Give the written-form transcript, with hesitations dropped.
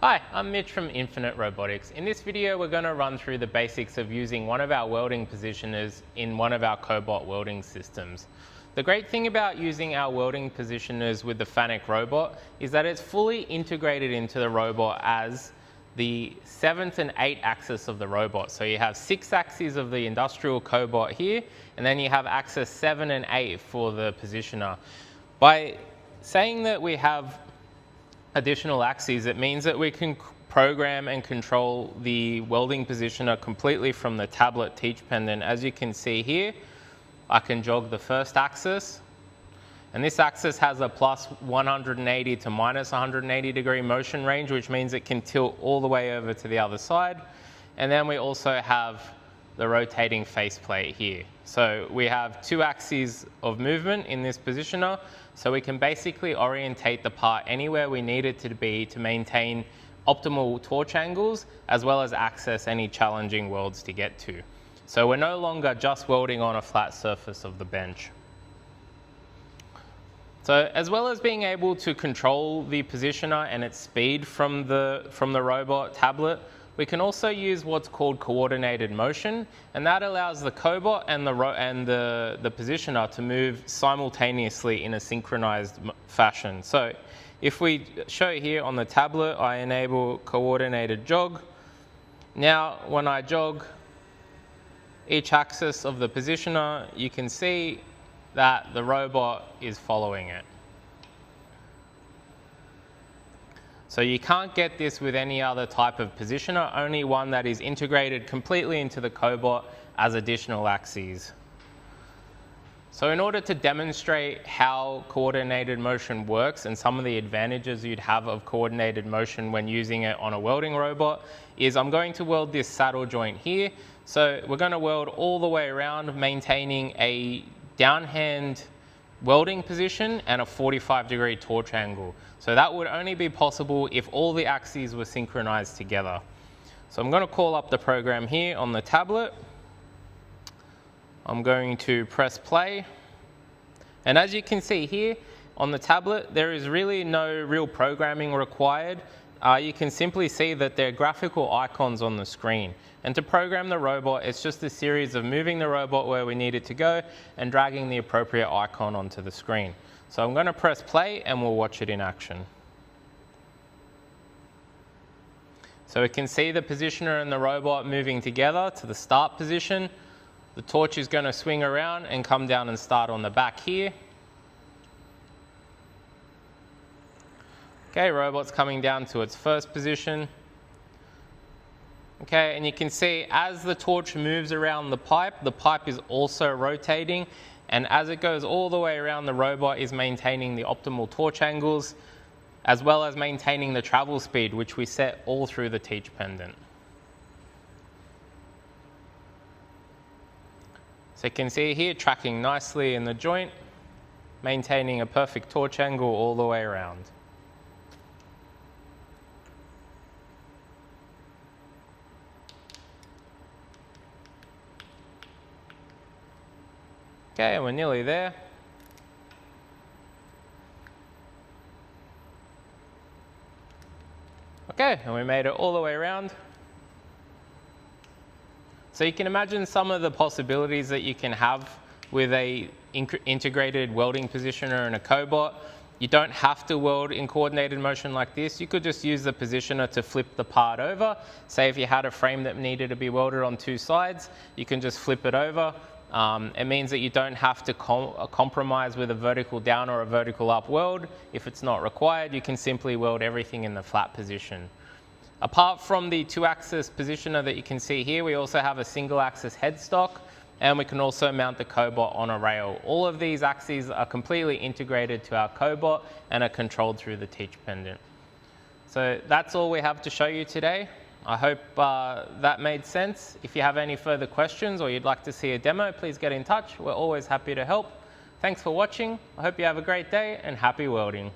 Hi, I'm Mitch from Infinite Robotics. In this video, we're going to run through the basics of using one of our welding positioners in one of our Cobot welding systems. The great thing about using our welding positioners with the FANUC robot is that it's fully integrated into the robot as the 7th and 8th axis of the robot. So you have 6 axes of the industrial Cobot here, and then you have axis 7 and 8 for the positioner. By saying that we have additional axes, it means that we can program and control the welding positioner completely from the tablet teach pendant. As you can see here, I can jog the first axis, and this axis has a plus 180 to minus 180 degree motion range, which means it can tilt all the way over to the other side. And then we also have the rotating faceplate here. So we have 2 axes of movement in this positioner, so we can basically orientate the part anywhere we need it to be to maintain optimal torch angles, as well as access any challenging welds to get to. So we're no longer just welding on a flat surface of the bench. So as well as being able to control the positioner and its speed from the robot tablet, we can also use what's called coordinated motion, and that allows the Cobot and the positioner to move simultaneously in a synchronized fashion. So if we show here on the tablet, I enable coordinated jog. Now when I jog each axis of the positioner, you can see that the robot is following it. So you can't get this with any other type of positioner, only one that is integrated completely into the Cobot as additional axes. So in order to demonstrate how coordinated motion works and some of the advantages you'd have of coordinated motion when using it on a welding robot, is I'm going to weld this saddle joint here. So we're going to weld all the way around, maintaining a downhand welding position and a 45-degree torch angle. So that would only be possible if all the axes were synchronized together. So I'm going to call up the program here on the tablet. I'm going to press play. And as you can see here on the tablet, there is really no real programming required. You can simply see that there are graphical icons on the screen. And to program the robot, it's just a series of moving the robot where we need it to go and dragging the appropriate icon onto the screen. So I'm going to press play and we'll watch it in action. So we can see the positioner and the robot moving together to the start position. The torch is going to swing around and come down and start on the back here. Okay, robot's coming down to its first position. Okay, and you can see as the torch moves around the pipe is also rotating, and as it goes all the way around, the robot is maintaining the optimal torch angles, as well as maintaining the travel speed, which we set all through the teach pendant. So you can see here, tracking nicely in the joint, maintaining a perfect torch angle all the way around. Okay, we're nearly there. Okay, and we made it all the way around. So you can imagine some of the possibilities that you can have with a integrated welding positioner and a Cobot. You don't have to weld in coordinated motion like this. You could just use the positioner to flip the part over. Say if you had a frame that needed to be welded on 2 sides, you can just flip it over. It means that you don't have to compromise with a vertical down or a vertical up weld. If it's not required, you can simply weld everything in the flat position. Apart from the 2-axis positioner that you can see here, we also have a single-axis headstock, and we can also mount the Cobot on a rail. All of these axes are completely integrated to our Cobot and are controlled through the teach pendant. So that's all we have to show you today. I hope that made sense. If you have any further questions or you'd like to see a demo, please get in touch. We're always happy to help. Thanks for watching. I hope you have a great day and happy welding.